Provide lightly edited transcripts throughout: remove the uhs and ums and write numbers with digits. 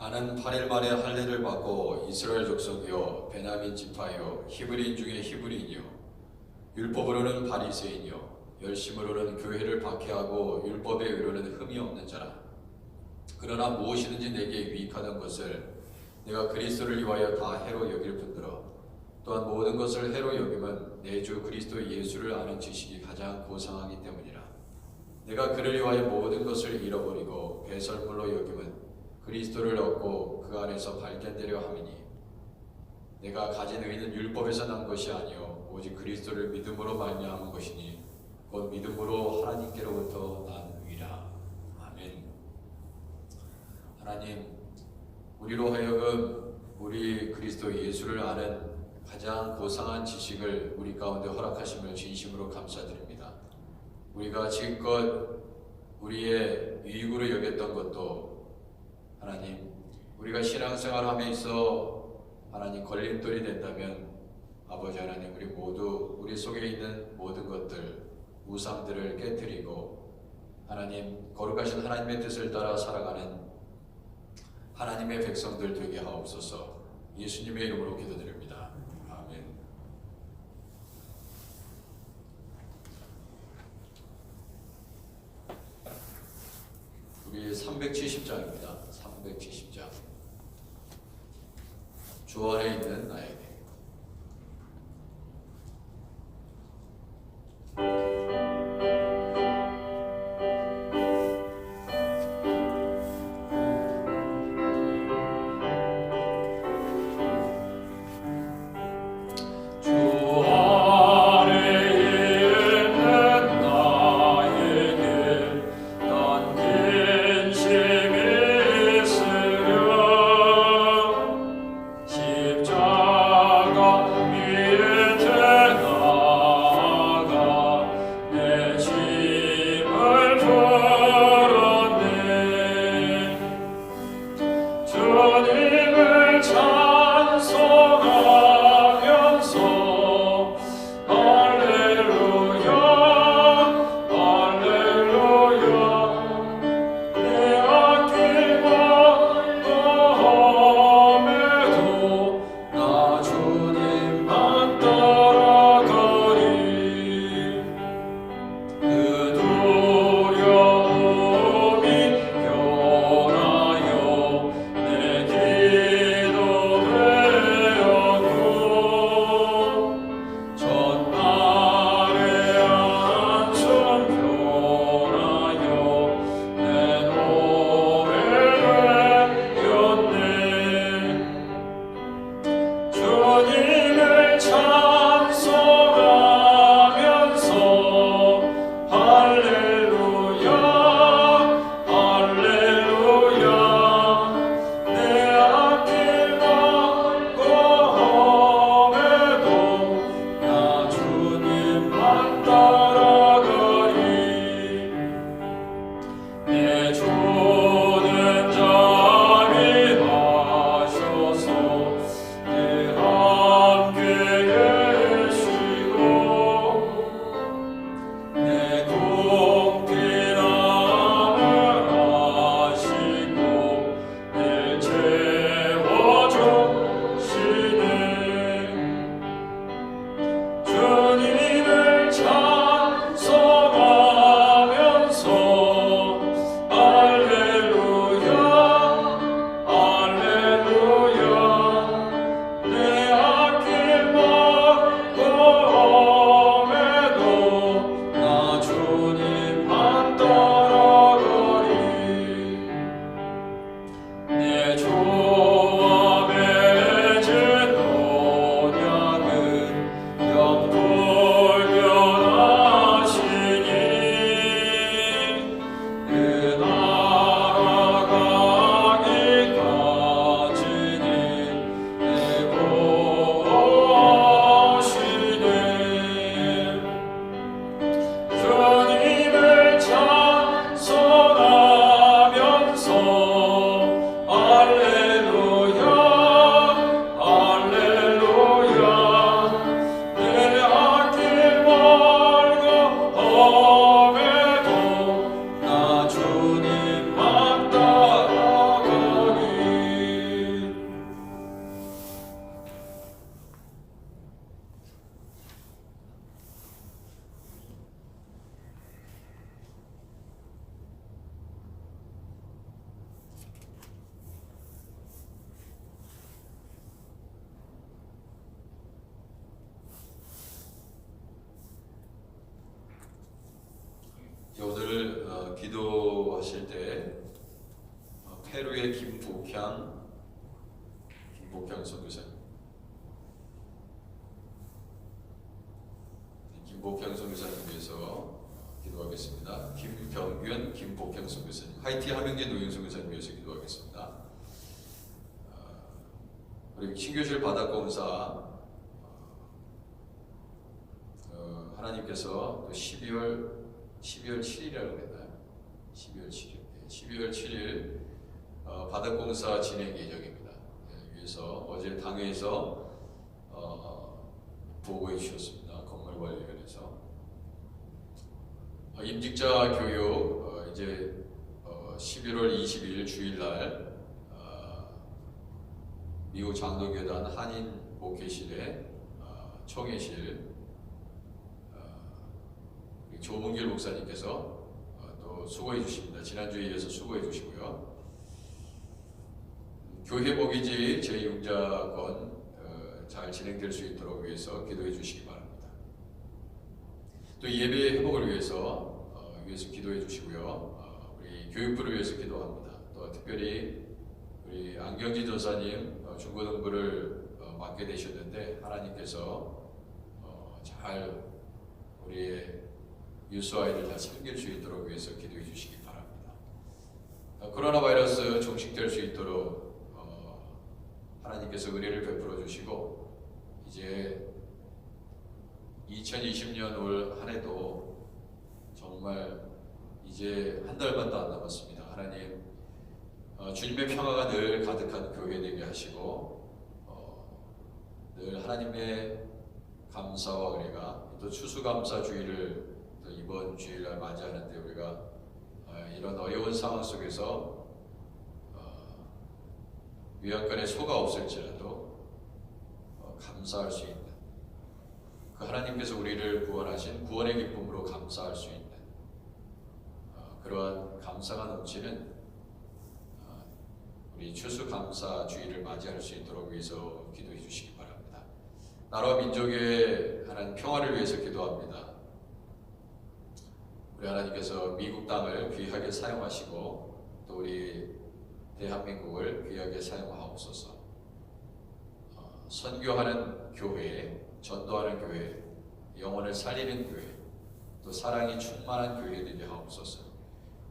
나는 8일 만에 할례를 받고 이스라엘 족속이요 베냐민 지파요 히브리인 중에 히브리인이요 율법으로는 바리새인이요 열심으로는 교회를 박해하고 율법의 의로는 흠이 없는 자라. 그러나 무엇이든지 내게 유익하던 것을 내가 그리스도를 위하여 다 해로 여길 뿐더러 또한 모든 것을 해로 여김은 내 주 그리스도 예수를 아는 지식이 가장 고상하기 때문이라. 내가 그를 위하여 모든 것을 잃어버리고 배설물로 여김은 그리스도를 얻고 그 안에서 발견되려 함이니 내가 가진 의는 율법에서 난 것이 아니요 오직 그리스도를 믿음으로 말미암은 것이니 곧 믿음으로 하나님께로부터 난 의라. 아멘. 하나님, 우리로 하여금 우리 그리스도 예수를 아는 가장 고상한 지식을 우리 가운데 허락하심을 진심으로 감사드립니다. 우리가 지금껏 우리의 유익으로 여겼던 것도 하나님, 우리가 신앙생활함에 있어 하나님 걸림돌이 된다면 아버지 하나님, 우리 모두 우리 속에 있는 모든 것들 우상들을 깨뜨리고 하나님 거룩하신 하나님의 뜻을 따라 살아가는 하나님의 백성들 되게 하옵소서. 예수님의 이름으로 기도드립니다. 아멘. 우리 370장입니다. 370장. 주 안에 있는 나에게. 내 기도 되어 페루의 김복향 선교사님. 김복향 선교사님 위해서 기도하겠습니다. 김병균, 김복향 선교사님, 하이티 함영재 노영 선교사님 위해서 기도하겠습니다. 그리고 신교실 바닷공사 하나님께서 또 12월 7일이라고 그랬나요? 12월 7일 바닷공사 진행 예정입니다. 위해서 어제 당회에서 보고해 주셨습니다. 건물관리위원회에서 임직자 교육 이제 11월 22일 주일날 미국 장로교단 한인 목회실의 총회실 조문길 목사님께서 또 수고해 주십니다. 지난주에 이어서 수고해 주시고요. 교회 목이지 제6자권 잘 진행될 수 있도록 위해서 기도해 주시기 바랍니다. 또 예배 회복을 위해서 기도해 주시고요. 우리 교육부를 위해서 기도합니다. 또 특별히 우리 안경지 전사님 중고등부를 맡게 되셨는데 하나님께서 잘 우리의 유수 아이들 다 챙길 수 있도록 위해서 기도해 주시기 바랍니다. 코로나 바이러스 종식될 수 있도록 하나님께서 은혜를 베풀어 주시고 이제 2020년 올 한 해도 정말 이제 한 달만도 안 남았습니다. 하나님 주님의 평화가 늘 가득한 교회 되게 하시고 늘 하나님의 감사와 은혜가 또 추수감사주의를 또 이번 주일날 맞이하는데 우리가 이런 어려운 상황 속에서 위안권에 소가 없을지라도 감사할 수 있는 그 하나님께서 우리를 구원하신 구원의 기쁨으로 감사할 수 있는 그러한 감사가 넘치는 우리 추수감사주의를 맞이할 수 있도록 위해서 기도해 주시기 바랍니다. 나라와 민족의 하나님 평화를 위해서 기도합니다. 우리 하나님께서 미국 땅을 귀하게 사용하시고 또 우리 대한민국을 귀하게 사용하옵소서. 선교하는 교회, 전도하는 교회, 영혼을 살리는 교회, 또 사랑이 충만한 교회 되게 하옵소서.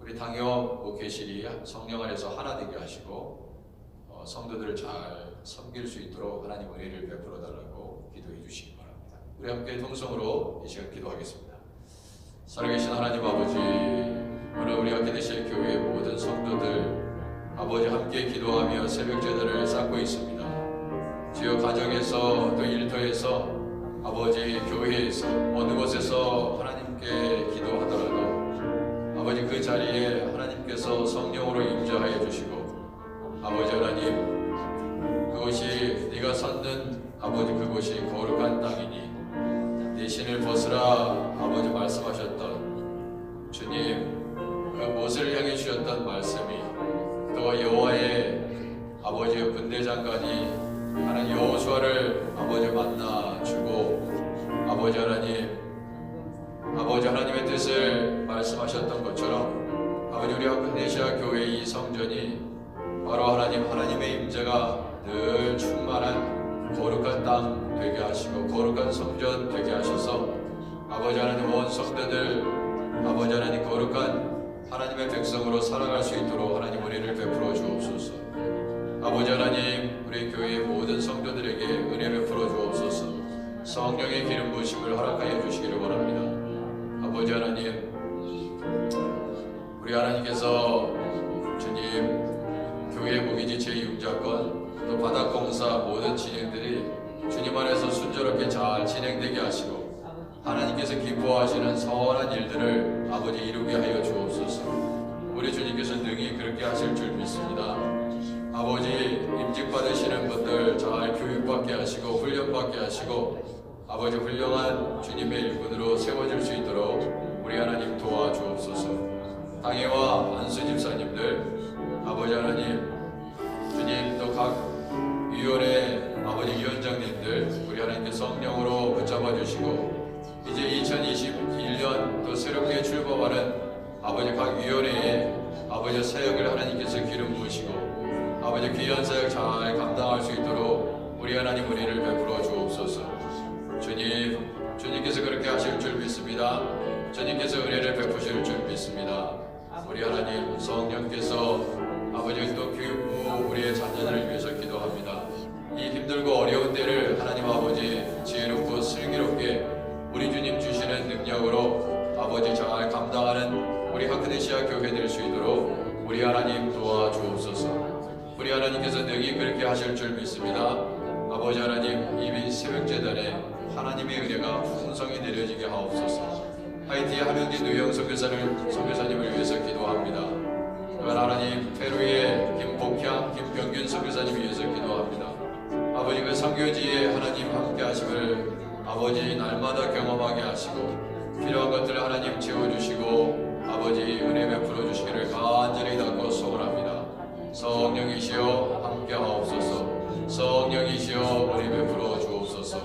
우리 당협 목회실이 성령 안에서 하나 되게 하시고 성도들을 잘 섬길 수 있도록 하나님 은혜를 베풀어 달라고 기도해 주시기 바랍니다. 우리 함께 통성으로 이 시간 기도하겠습니다. 살아계신 하나님 아버지, 오늘 우리 아케데시아 교회의 모든 성도들 아버지 함께 기도하며 새벽 제단을 쌓고 있습니다. 주여 가정에서 또 일터에서 아버지 교회에서 어느 곳에서 하나님께 기도하더라도 아버지 그 자리에 하나님께서 성령으로 임재하여 주시고 아버지 하나님 그것이 네가 섰는 아버지 그곳이 거룩한 땅이니 내 신을 벗으라 아버지 말씀하셨던 주님 그 못을 향해 주셨던 말씀이 또 여호와의 아버지의 군대장관이 하나님 여호수아를 아버지 만나주고 아버지 하나님의 뜻을 말씀하셨던 것처럼 아버지 우리 아케데시아 교회 이 성전이 바로 하나님의 임재가 늘 충만한 거룩한 땅 되게 하시고 거룩한 성전 되게 하셔서 아버지 하나님 온 성도들 아버지 하나님 거룩한 하나님의 백성으로 살아갈 수 있도록 하나님 은혜를 베풀어 주옵소서. 아버지 하나님 우리 교회의 모든 성도들에게 은혜를 베풀어 주옵소서. 성령의 기름 부으심을 허락하여 주시기를 원합니다. 아버지 하나님 우리 하나님께서 주님 교회 목이지 제6자권 또 바닷공사 모든 진행들이 주님 안에서 순조롭게 잘 진행되게 하시고 하나님께서 기뻐하시는 선한 일들을 아버지 이루게 하여 주옵소서. 우리 주님께서 능히 그렇게 하실 줄 믿습니다. 아버지 임직 받으시는 분들 잘 교육받게 하시고 훈련받게 하시고 아버지 훌륭한 주님의 일꾼으로 세워질 수 있도록 우리 하나님 도와주옵소서. 당회와 안수 집사님들 아버지 하나님 주님 또 각 위원회 아버지 위원장님들 우리 하나님께 성령으로 붙잡아 주시고 이제 2021년 또 새롭게 출범하는 아버지 각 위원회에 아버지 사역을 하나님께서 기름 부으시고 아버지 귀한 사역 잘 감당할 수 있도록 우리 하나님 은혜를 베풀어 주옵소서. 주님께서 그렇게 하실 줄 믿습니다. 주님께서 은혜를 베푸실 줄 믿습니다. 우리 하나님 성령께서 아버지 또 교육 우리의 자녀들을 위해서 기도합니다. 이 힘들고 어려운 때를 하나님 아버지 지혜롭고 슬기롭게 우리 주님 주시는 능력으로 아버지 잘 감당하는 우리 하크네시아 교회 될 수 있도록 우리 하나님 도와주옵소서. 우리 하나님께서 능히 그렇게 하실 줄 믿습니다. 아버지 하나님 이미 새벽재단에 하나님의 은혜가 풍성히 내려지게 하옵소서. 하이티의 함영진 노영 선교사님을 위해서 기도합니다. 또한 하나님 페루의 김복향, 김병균 선교사님 위해서 기도합니다. 아버지 그 선교지에 하나님 함께 하심을 아버지 날마다 경험하게 하시고 필요한 것들을 하나님 채워주시고 아버지 은혜 베풀어 주시기를 간절히 닫고 소원합니다. 성령이시여 함께 하옵소서. 성령이시여 은혜 베풀어 주옵소서.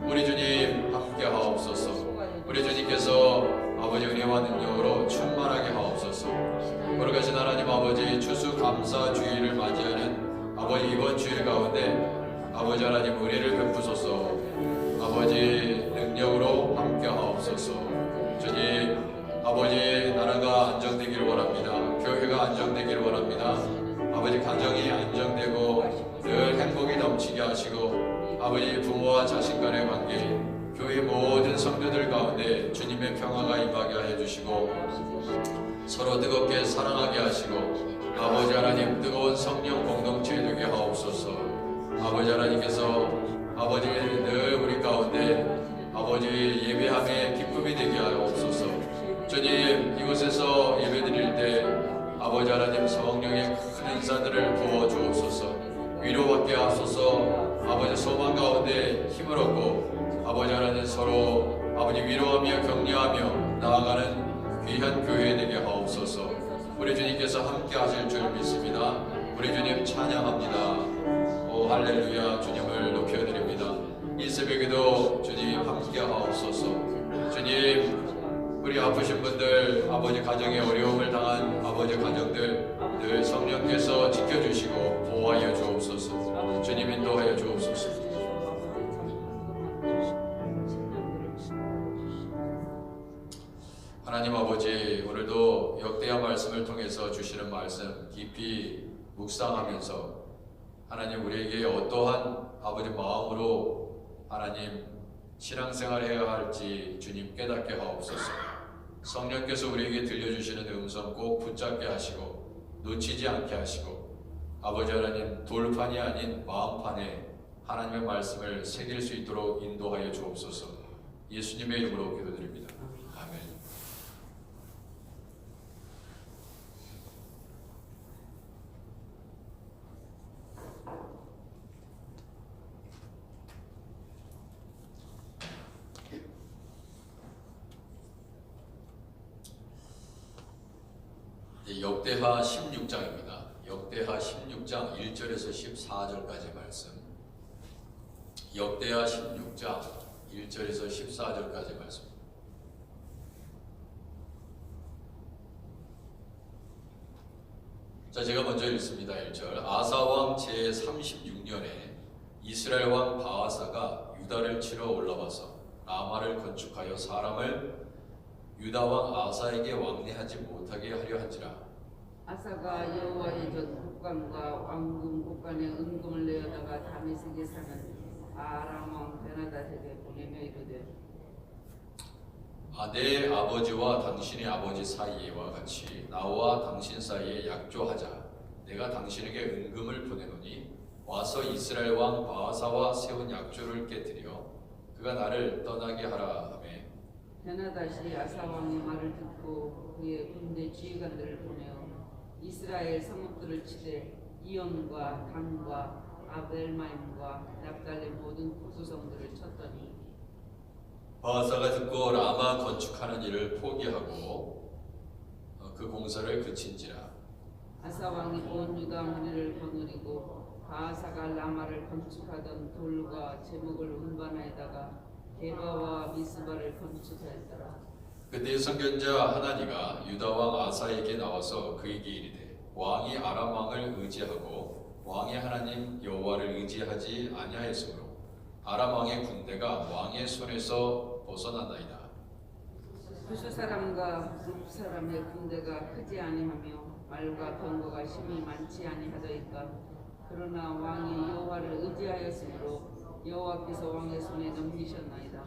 우리 주님 함께 하옵소서. 우리 주님께서 아버지 은혜와 능력으로 충만하게 하옵소서. 거룩하신 하나님 아버지 추수감사주일을 맞이하는 아버지 이번 주일 가운데 아버지 하나님 은혜를 베푸소서. 아버지 능력으로 함께 하옵소서. 주님 아버지 나라가 안정되기를 원합니다. 교회가 안정되기를 원합니다. 아버지 가정이 안정되고 늘 행복이 넘치게 하시고 아버지 부모와 자식 간의 관계 교회 모든 성도들 가운데 주님의 평화가 임하게 하여 주시고 서로 뜨겁게 사랑하게 하시고 아버지 하나님 뜨거운 성령 공동체 되게 하옵소서. 아버지 하나님께서 아버지 늘 우리 가운데 아버지 예배함의 기쁨이 되게 하옵소서. 주님 이곳에서 예배드릴 때 아버지 하나님 성령의 큰 은사들을 부어 주옵소서. 위로받게 하소서. 아버지 소망 가운데 힘을 얻고 아버지 하나님 서로 아버지 위로하며 격려하며 나아가는 귀한 교회 되게 하옵소서. 우리 주님께서 함께 하실 줄 믿습니다. 우리 주님 찬양합니다. 오 할렐루야. 주님을 높여드립니다. 이 새벽에도 주님 함께 하옵소서. 주님 우리 아프신 분들 아버지 가정에 어려움을 당한 아버지 가정들 늘 성령께서 지켜주시고 보호하여 주옵소서. 주님 인도하여 주옵소서. 하나님 아버지 오늘도 역대하 말씀을 통해서 주시는 말씀 깊이 묵상하면서 하나님 우리에게 어떠한 아버지 마음으로 하나님 신앙생활을 해야 할지 주님 깨닫게 하옵소서. 성령께서 우리에게 들려주시는 음성 꼭 붙잡게 하시고 놓치지 않게 하시고 아버지 하나님 돌판이 아닌 마음판에 하나님의 말씀을 새길 수 있도록 인도하여 주옵소서. 예수님의 이름으로 기도드립니다. 아멘. 역대하 16장입니다. 역대하 16장 1절에서 14절까지 말씀. 역대하 16장 1절에서 14절까지 말씀. 자, 제가 먼저 읽습니다. 1절. 아사왕 제36년에 이스라엘 왕 바아사가 유다를 치러 올라와서 라마를 건축하여 사람을 유다 왕 아사에게 왕래하지 못하게 하려 한지라. 아사가 여호와의 전 국관과 왕궁 국관에 은금을 내어다가 다메섹에 사는 아람 왕 베나다에게 보내며 이르되 내 아버지와 당신의 아버지 사이와 같이 나와 당신 사이에 약조하자. 내가 당신에게 은금을 보내노니 와서 이스라엘 왕 바아사와 세운 약조를 깨뜨려 그가 나를 떠나게 하라 하매 베나다시 아사 왕의 말을 듣고 그의 군대 지휘관들을 보내어 이스라엘 성읍들을 치되 이온과 단과 아벨마임과 납달의 모든 구성들을 쳤더니 바아사가 듣고 라마 건축하는 일을 포기하고 그 공사를 그친지라. 아사 왕이 온 유다 무리를 거느리고 바아사가 라마를 건축하던 돌과 제목을 운반하에다가 게바와 미스바를 건축하였더라. 그때 선견자 하나니가 유다 왕 아사에게 나와서 그에게 이르되 왕이 아람 왕을 의지하고 왕의 하나님 여호와를 의지하지 아니하였으므로 아람 왕의 군대가 왕의 손에서 벗어난다이다. 구스 사람과 룹 사람의 군대가 크지 아니하며 말과 병거가 심히 많지 아니하더이까. 그러나 왕이 여호와를 의지하였으므로 여호와께서 왕의 손에 넘기셨나이다.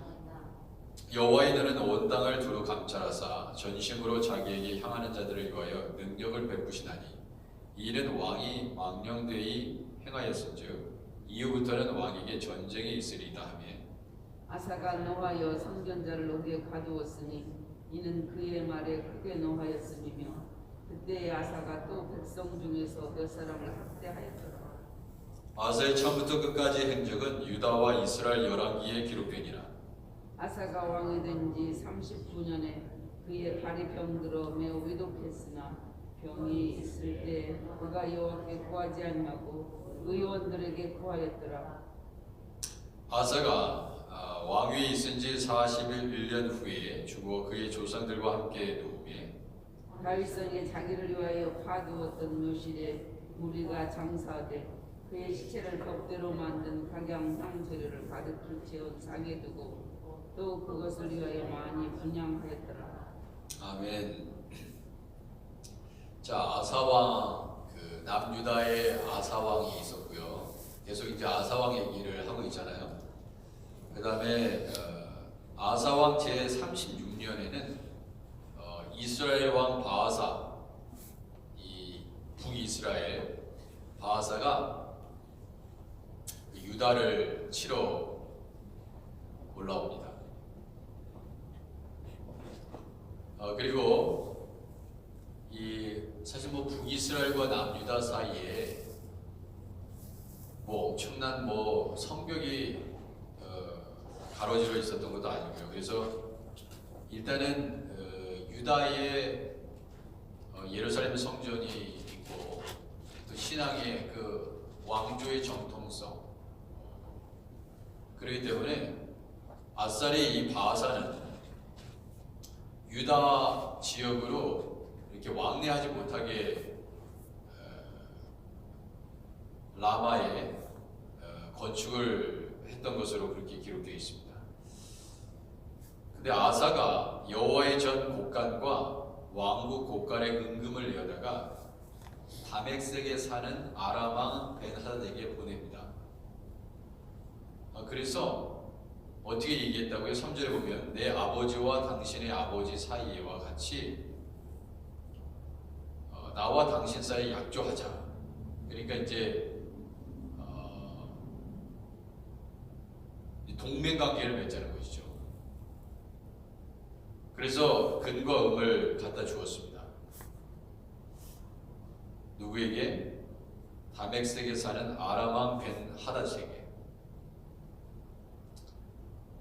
여호와의 너는 온 땅을 두루 감찰하사 전심으로 자기에게 향하는 자들을 위하여 능력을 베푸시나니 이 일은 왕이 망령되이 행하였은즉 이후부터는 왕에게 전쟁이 있으리이다 하며 아사가 노하여 선견자를 옥에 가두었으니 이는 그의 말에 크게 노하였음이며 그때의 아사가 또 백성 중에서 몇 사람을 학대하였더라. 아사의 처음부터 끝까지 행적은 유다와 이스라엘 열왕기에 기록되니라. 아사가 왕이 된 지 39년에 그의 발이 병들어 매우 위독했으나 병이 있을 때 그가 여호와께 구하지 아니하고 의원들에게 구하였더라. 아사가 왕위에 있은 지 41년 후에 죽어 그의 조상들과 함께 누우며 다윗성에 자기를 위하여 파두었던 묘실에 무리가 장사하되 그의 시체를 벽대로 만든 각양향 재료를 가득히 채운 상에 두고 또 그것을 위하여 많이 분양하였더라. 아멘. 자, 아사왕 그 남유다의 아사왕이 있었고요. 계속 이제 아사왕 얘기를 하고 있잖아요. 그다음에 아사왕 제 36년에는 이스라엘 왕 바하사, 이 북이스라엘 바하사가 유다를 치러 올라옵니다. 그리고 이 사실 뭐 북이스라엘과 남유다 사이에 뭐 엄청난 뭐 성벽이 가로지러 있었던 것도 아니고요. 그래서 일단은 유다의 예루살렘 성전이 있고 또 신앙의 그 왕조의 정통성, 그렇기 때문에 아살의 이 바하사는 유다 지역으로 이렇게 왕래하지 못하게 라마에 건축을 했던 것으로 그렇게 기록되어 있습니다. 근데 아사가 여호와의 전 곳간과 왕국 곳간의 은금을 내어다가 다멕색에 사는 아람 왕 벤하닷에게 보냅니다. 그래서 어떻게 얘기했다고요? 3절에 보면 내 아버지와 당신의 아버지 사이와 같이 나와 당신 사이에 약조하자. 그러니까 이제 동맹관계를 맺자는 것이죠. 그래서 근과 음을 갖다 주었습니다. 누구에게? 다멕색에 사는 아람 왕 벤하닷에게.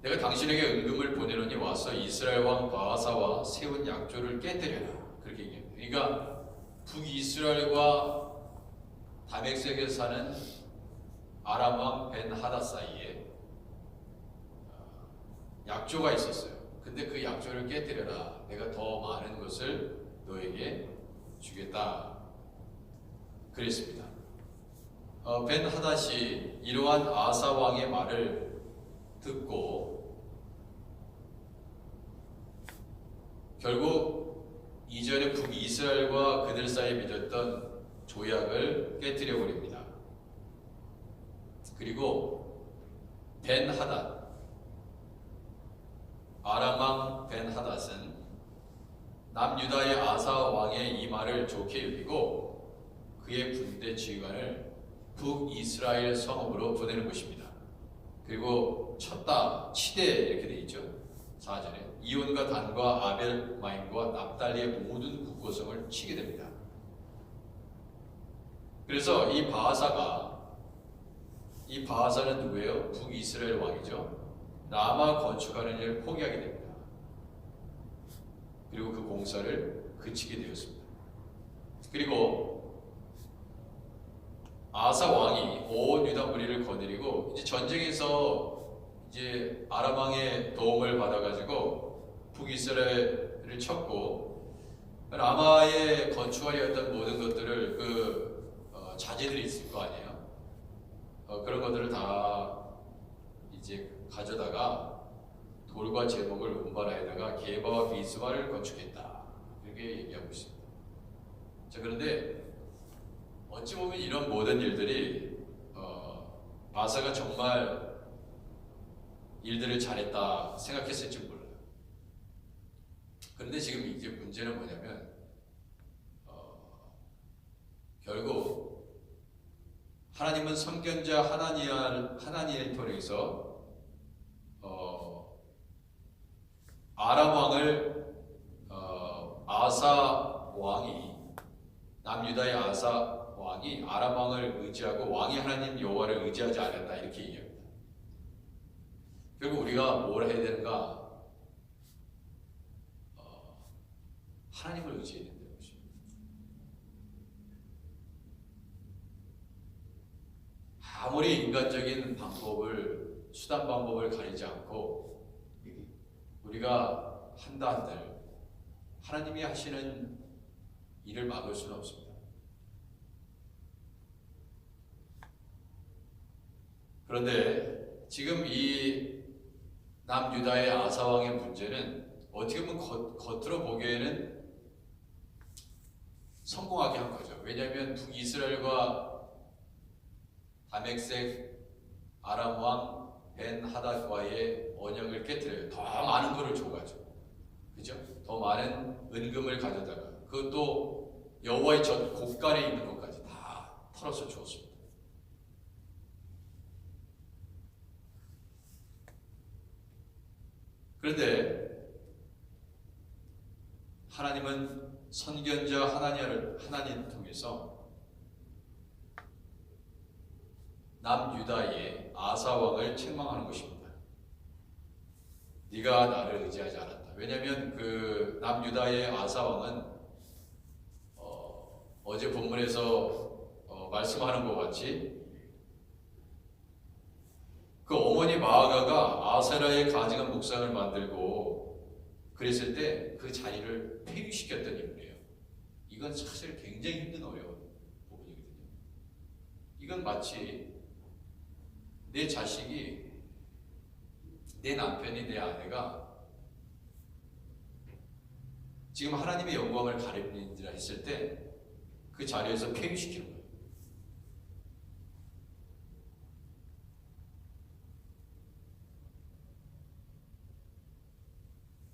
내가 당신에게 은금을 보내노니 와서 이스라엘 왕 바하사와 세운 약조를 깨뜨려라. 그렇게 얘기합니다. 그러니까 북이스라엘과 다멕색에 사는 아람 왕 벤하닷 사이에 약조가 있었어요. 근데 그 약조를 깨뜨려라. 내가 더 많은 것을 너에게 주겠다. 그랬습니다. 벤하닷이 이러한 아사 왕의 말을 듣고 결국 이전에 북이스라엘과 그들 사이에 맺었던 조약을 깨뜨려 버립니다. 그리고 벤하닷, 아람 왕 벤하닷은 남유다의 아사 왕의 이 말을 좋게 여기고 그의 군대 지휘관을 북이스라엘 성읍으로 보내는 것입니다. 그리고 쳤다, 치되 이렇게 돼 있죠. 4절에 이온과 단과 아벨마임과 납달리의 모든 국고성을 치게 됩니다. 그래서 이 바하사는 누구예요? 북이스라엘 왕이죠. 라마 건축하는 일을 포기하게 됩니다. 그리고 그 공사를 그치게 되었습니다. 그리고 아사 왕이 온 유다 무리를 거느리고 이제 전쟁에서 이제 아람 왕의 도움을 받아가지고 북이스라엘을 쳤고 라마에 건축하려 했던 모든 것들을 그 자재들이 있을 거 아니에요. 그런 것들을 다 이제 가져다가 돌과 제목을 운반하여다가 게바와 미스바를 건축했다. 이렇게 얘기하고 있습니다. 자, 그런데 어찌 보면 이런 모든 일들이 아사가 정말 일들을 잘했다 생각했을지 몰라요. 그런데 지금 이제 문제는 뭐냐면 결국 하나님은 선견자 하나니를 통해서 아람 왕을 아사 왕이 남유다의 아사 왕이 아람 왕을 의지하고 왕이 하나님 여호와를 의지하지 않았다 이렇게 얘기합니다. 결국 우리가 뭘 해야 되는가? 하나님을 의지해야 된다는 것입니다. 아무리 인간적인 방법을 수단 방법을 가리지 않고 우리가 한다 한들 하나님이 하시는 일을 막을 수는 없습니다. 그런데 지금 이 남유다의 아사왕의 문제는 어떻게 보면 겉으로 보기에는 성공하게 한 거죠. 왜냐하면 북이스라엘과 다멕색 아람 왕 벤 하닷과의 언약을 깨뜨려요. 더 많은 것을 줘가지고, 그죠? 더 많은 은금을 가져다가 그것도 여호와의 전 곳간에 있는 것까지 다 털어서 주었습니다. 그런데 하나님은 선견자 하나님을 통해서 남유다의 아사 왕을 책망하는 것입니다. 네가 나를 의지하지 않았다. 왜냐하면 그 남유다의 아사 왕은 어제 본문에서 말씀하는 것 같이 그 어머니 마아가가 아세라의 가증한 묵상을 만들고 그랬을 때 그 자리를 폐위시켰던 인물이에요. 이건 사실 굉장히 힘든 어려운 부분이거든요. 이건 마치 내 자식이, 내 남편이, 내 아내가 지금 하나님의 영광을 가리는지라 했을 때 그 자리에서 폐위시키는 거예요.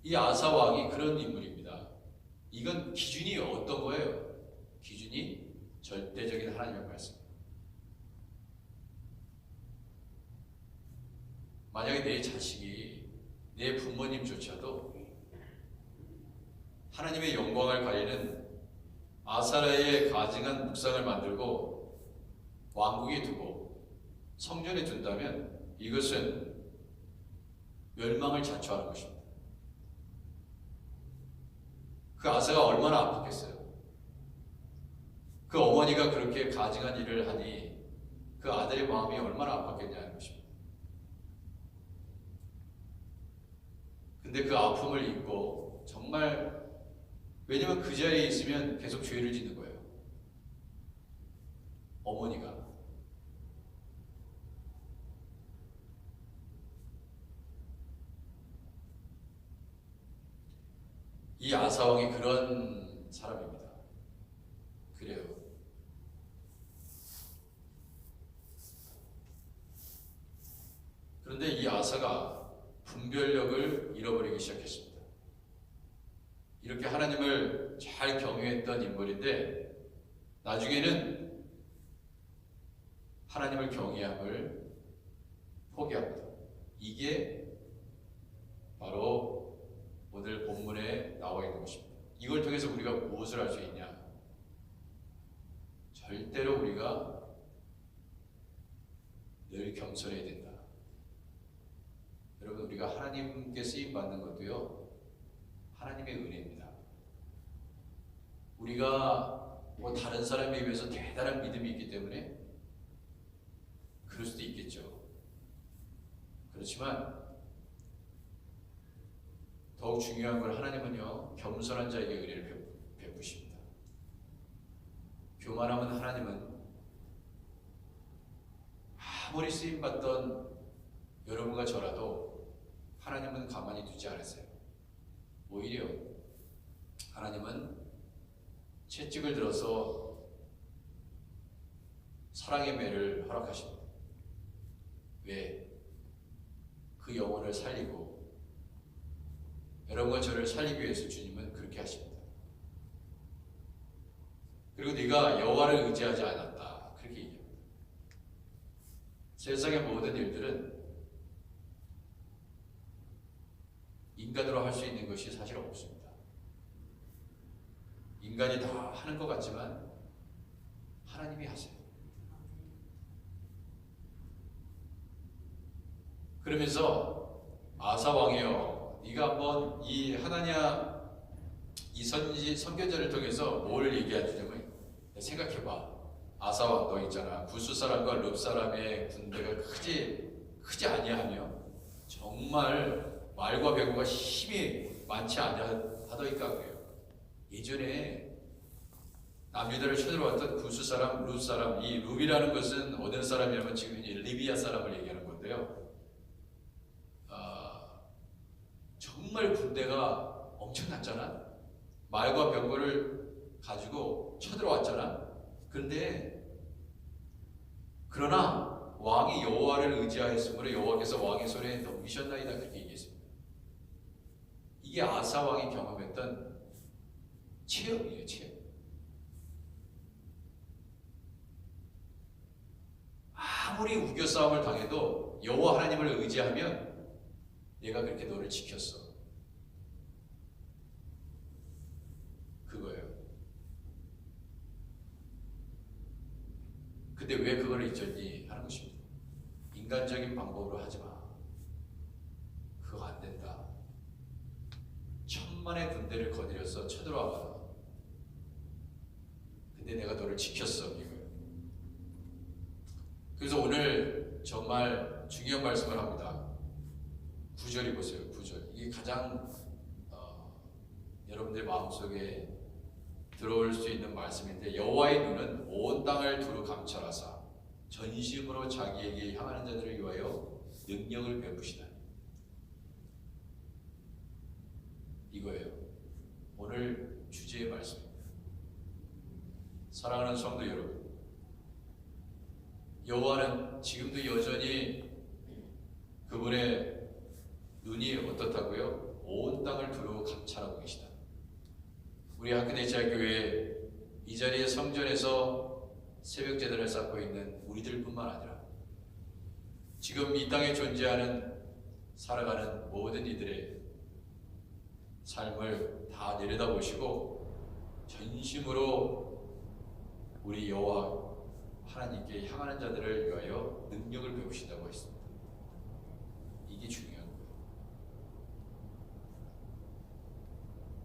이 아사 왕이 그런 인물입니다. 이건 기준이 어떤 거예요? 기준이 절대적인 하나님의 말씀. 만약에 내 자식이, 내 부모님조차도 하나님의 영광을 가리는 아사라의 가증한 묵상을 만들고 왕궁에 두고 성전에 둔다면 이것은 멸망을 자초하는 것입니다. 그 아사가 얼마나 아팠겠어요. 그 어머니가 그렇게 가증한 일을 하니 그 아들의 마음이 얼마나 아팠겠냐는 것입니다. 근데 그 아픔을 잊고 정말, 왜냐면 그 자리에 있으면 계속 죄를 짓는 거예요. 어머니가. 이 아사왕이 그런 사람입니다. 그래요. 그런데 이 아사가 분별력을 잃어버리기 시작했습니다. 이렇게 하나님을 잘 경외했던 인물인데 나중에는 하나님을 경외함을 포기합니다. 이게 바로 오늘 본문에 나와 있는 것입니다. 이걸 통해서 우리가 무엇을 할 수 있냐? 절대로 우리가 늘 겸손해야 된다. 여러분, 우리가 하나님께 쓰임 받는 것도요, 하나님의 은혜입니다. 우리가 뭐 다른 사람에 비해서 대단한 믿음이 있기 때문에 그럴 수도 있겠죠. 그렇지만 더욱 중요한 건 하나님은요, 겸손한 자에게 은혜를 베푸십니다. 교만하면 하나님은 아무리 쓰임받던 여러분과 저라도 하나님은 가만히 두지 않으세요. 오히려 하나님은 채찍을 들어서 사랑의 매를 허락하십니다. 왜? 그 영혼을 살리고 여러분과 저를 살리기 위해서 주님은 그렇게 하십니다. 그리고 네가 여호와를 의지하지 않았다, 그렇게 얘기합니다. 세상의 모든 일들은 인간으로 할 수 있는 것이 사실 없습니다. 인간이 다 하는 것 같지만 하나님이 하세요. 그러면서 아사 왕이여, 네가 한번 이 하나냐 이 선견자를 통해서 뭘 얘기해 주냐면, 생각해봐. 아사 왕 너 있잖아. 구스 사람과 룹 사람의 군대가 크지 아니하며 정말 말과 배고가 힘이 많지 아니하더이까 그래요. 예전에 남유다를 쳐들어왔던 구스 사람, 룹 사람, 이 룹이라는 것은 어느 사람이냐면 지금 리비아 사람을 얘기하는 건데요. 정말 군대가 엄청났잖아. 말과 병거를 가지고 쳐들어왔잖아. 그러나 왕이 여호와를 의지하였으므로 여호와께서 왕의 손에 넘기셨나이다, 그렇게 얘기했습니다. 이게 아사 왕이 경험했던 체험이에요, 체험. 아무리 우겨 싸움을 당해도 여호와 하나님을 의지하면 내가 그렇게 너를 지켰어. 그거예요. 근데 왜 그걸 잊었니 하는 것입니다. 인간적인 방법으로 하지 마. 그거 안 된다. 천만의 군대를 거느려서 쳐들어와 봐. 근데 내가 너를 지켰어, 이거예요. 그래서 오늘 정말 중요한 말씀을 합니다. 9절이 보세요. 9절. 이게 가장 여러분들 마음속에 들어올 수 있는 말씀인데, 여호와의 눈은 온 땅을 두루 감찰하사 전심으로 자기에게 향하는 자들을 위하여 능력을 베푸시나니. 이거예요. 오늘 주제의 말씀입니다. 사랑하는 성도 여러분, 여호와는 지금도 여전히 그분의 눈이 어떻다고요? 온 땅을 두루 감찰하고 계시다. 우리 하크네치아교회 이 자리에 성전에서 새벽 제단을 쌓고 있는 우리들뿐만 아니라 지금 이 땅에 존재하는 살아가는 모든 이들의 삶을 다 내려다보시고 전심으로 우리 여호와 하나님께 향하는 자들을 위하여 능력을 배우신다고 했습니다. 이게 중요한 거예요.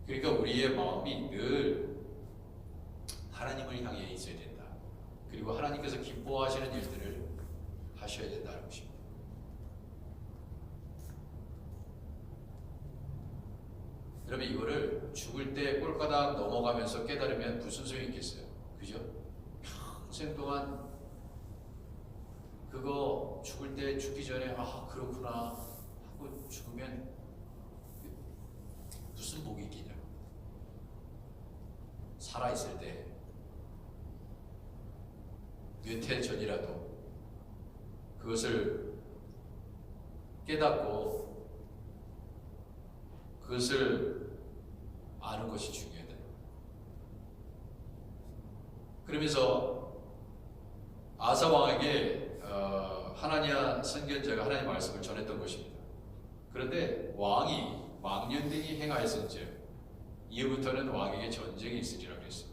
그러니까 우리의 마음이 늘 하나님을 향해 있어야 된다. 그리고 하나님께서 기뻐하시는 일들을 하셔야 된다는 것입니다. 여러분, 이거를 죽을 때 꼴가닥 넘어가면서 깨달으면 무슨 소용이 있겠어요? 그죠? 평생 동안 그거 죽을 때 죽기 전에 그렇구나 하고 죽으면 무슨 복이 있겠냐고. 살아있을 때 몇 해 전이라도 그것을 깨닫고 그것을 아는 것이 중요하다. 그러면서 아사 왕에게 하나냐 선견자가 하나님의 말씀을 전했던 것입니다. 그런데 왕이 망년등이 행하였은즉 이후부터는 왕에게 전쟁이 있으리라 그랬어요.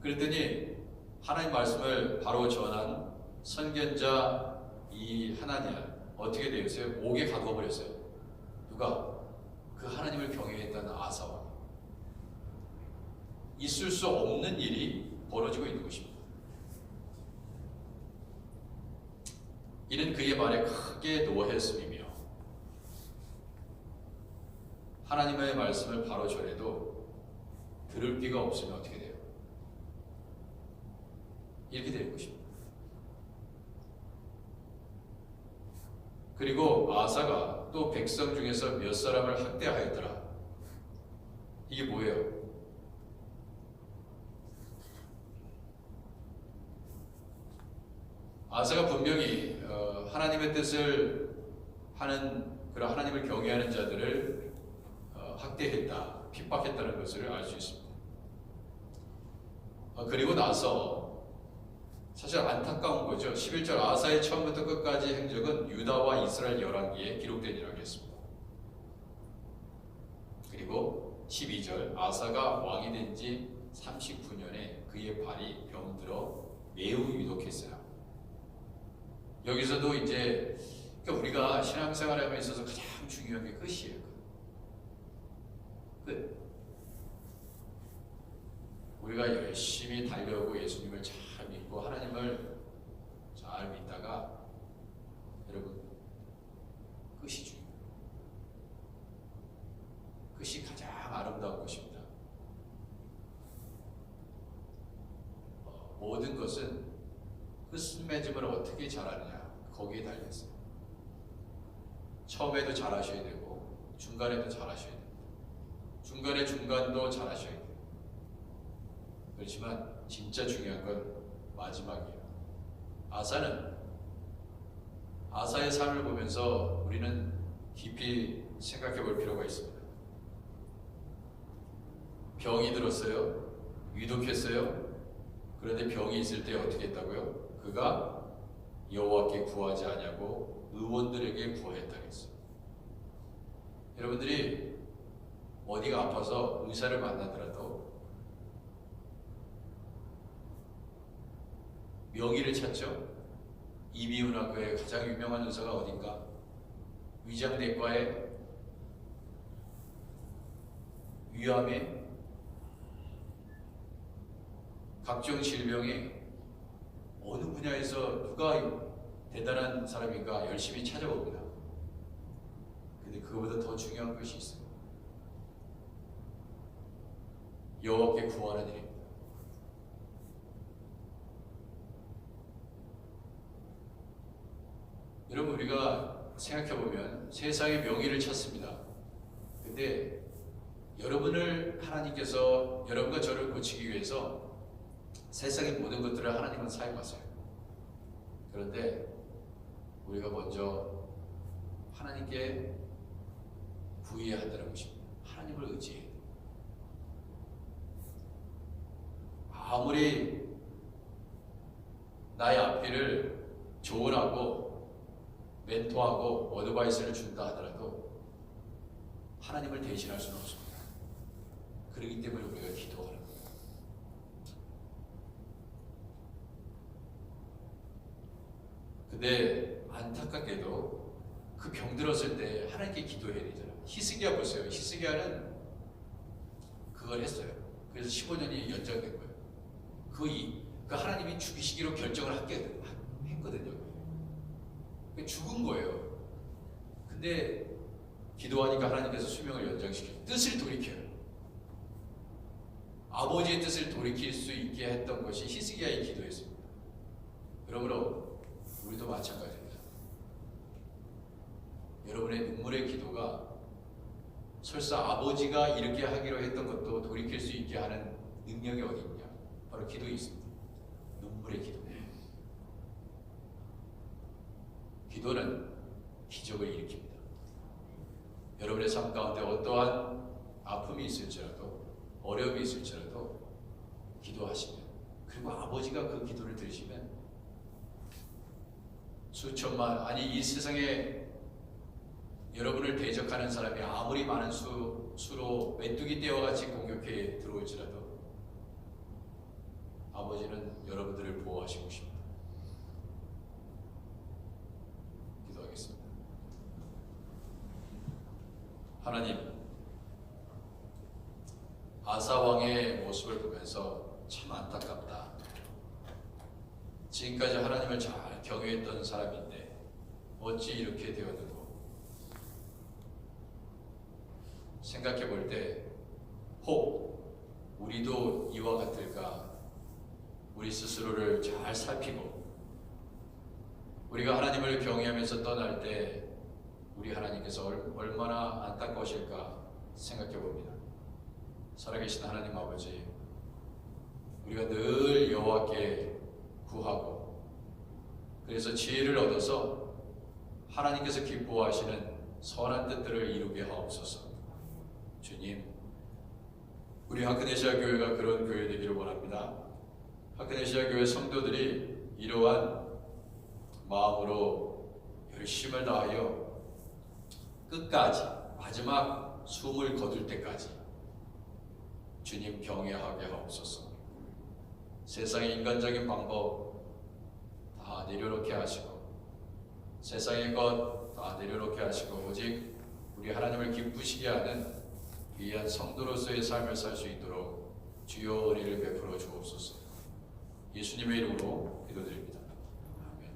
그랬더니 하나님 말씀을 바로 전한 선견자 이 하나냐 어떻게 되었어요? 옥에 가둬버렸어요. 누가? 그 하나님을 경외했던 아사 왕. 있을 수 없는 일이 벌어지고 있는 것입니다. 이는 그의 말에 크게 노했음이며 하나님의 말씀을 바로 전해도 들을 귀가 없으면 어떻게 돼요? 이렇게 되는 것입니다. 그리고 아사가 또 백성 중에서 몇 사람을 학대하였더라. 이게 뭐예요? 아사가 분명히 하나님의 뜻을 하는 그런 하나님을 경외하는 자들을 학대했다, 핍박했다는 것을 알 수 있습니다. 그리고 나서 사실 안타까운 거죠. 11절 아사의 처음부터 끝까지 행적은 유다와 이스라엘 열왕기에 기록되니라 하겠습니다. 그리고 12절 아사가 왕이 된 지 39년에 그의 발이 병들어 매우 유독했어요. 여기서도 이제 그러니까 우리가 신앙생활에 있어서 가장 중요한 게 끝이에요. 끝. 우리가 열심히 달려오고 예수님을 잘 믿고 하나님을 잘 믿다가 여러분 끝이 중요해요. 끝이 가장 아름다운 것입니다. 모든 것은 끝맺음을 어떻게 잘하느냐 거기에 달려있어요. 처음에도 잘하셔야 되고 중간에도 잘하셔야 됩니다. 중간에 중간도 잘하셔야 돼요. 그렇지만 진짜 중요한 건 마지막이에요. 아사의 삶을 보면서 우리는 깊이 생각해 볼 필요가 있습니다. 병이 들었어요. 위독했어요. 그런데 병이 있을 때 어떻게 했다고요? 그가 여호와께 구하지 아니하고 의원들에게 구하였다 그랬어요. 여러분들이 어디가 아파서 의사를 만나더라도 명의를 찾죠. 이비인후과의 가장 유명한 의사가 어딘가? 위장내과의 위암에 각종 질병에 어느 분야에서 누가 대단한 사람인가 열심히 찾아봅니다. 근데 그거보다 더 중요한 것이 있어요. 여호와께 구하는 일입니다. 여러분 우리가 생각해보면 세상의 명의를 찾습니다. 근데 여러분을 하나님께서 여러분과 저를 고치기 위해서 세상의 모든 것들을 하나님은 사용하세요. 그런데 우리가 먼저 하나님께 구해야 한다는 것입니다. 하나님을 의지해야 돼요. 아무리 나의 앞길을 조언하고 멘토하고 어드바이스를 준다 하더라도 하나님을 대신할 수는 없습니다. 그렇기 때문에 우리가 기도하는 거예요. 근데 안타깝게도 그 병 들었을 때 하나님께 기도해야 되잖아요. 히스기야 보세요. 히스기야는 그걸 했어요. 그래서 15년이 연장된 거예요. 그 하나님이 죽이시기로 결정을 했거든요. 죽은 거예요. 근데 기도하니까 하나님께서 수명을 연장시켜요. 뜻을 돌이켜요. 아버지의 뜻을 돌이킬 수 있게 했던 것이 히스기야의 기도였습니다. 그러므로 우리도 마찬가지입니다. 여러분의 눈물의 기도가 설사 아버지가 이렇게 하기로 했던 것도 돌이킬 수 있게 하는 능력이 어디 있냐? 바로 기도에 있습니다. 눈물의 기도. 기도는 기적을 일으킵니다. 여러분의 삶 가운데 어떠한 아픔이 있을지라도 어려움이 있을지라도 기도하시면 그리고 아버지가 그 기도를 들으시면 수천만 아니 이 세상에 여러분을 대적하는 사람이 아무리 많은 수로 메뚜기 떼와 같이 공격해 들어올지라도 아버지는 여러분들을 보호하시고 싶습니다. 기도하겠습니다. 하나님, 아사 왕의 모습을 보면서 참 안타깝다. 지금까지 하나님을 잘 경외했던 사람인데 어찌 이렇게 되었는고 생각해 볼 때 혹 우리도 이와 같을까? 우리 스스로를 잘 살피고 우리가 하나님을 경외하면서 떠날 때 우리 하나님께서 얼마나 안타까우실까 생각해 봅니다. 살아계신 하나님 아버지, 우리가 늘 여호와께 구하고 그래서 지혜를 얻어서 하나님께서 기뻐하시는 선한 뜻들을 이루게 하옵소서. 주님, 우리 하크네시아 교회가 그런 교회 되기를 원합니다. 하크네시아 교회 성도들이 이러한 마음으로 열심을 다하여 끝까지 마지막 숨을 거둘 때까지 주님 경외하게 하옵소서. 세상의 인간적인 방법 다 내려놓게 하시고 세상의 것 다 내려놓게 하시고 오직 우리 하나님을 기쁘시게 하는 귀한 성도로서의 삶을 살 수 있도록 주여 은혜를 베풀어 주옵소서. 예수님의 이름으로 기도드립니다. 아멘.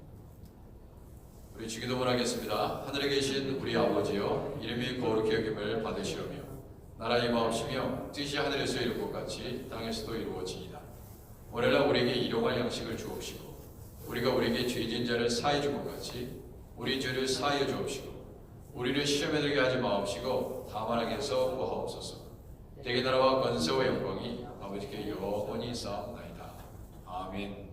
우리 주기도문 하겠습니다. 하늘에 계신 우리 아버지여, 이름이 거룩히 여김을 받으시오며 나라의 마옵시며 뜻이 하늘에서 이룬 것 같이 땅에서도 이루어지이다. 오늘날 우리에게 일용할 양식을 주옵시고 우리가 우리에게 죄진 자를 사해 준 것 같이 우리 죄를 사하여 주옵시고 우리를 시험에 들게 하지 마옵시고 다만 악에서 구하옵소서. 대개 나라와 권세와 영광이 아버지께 영원히 있사옵나이다. 아멘.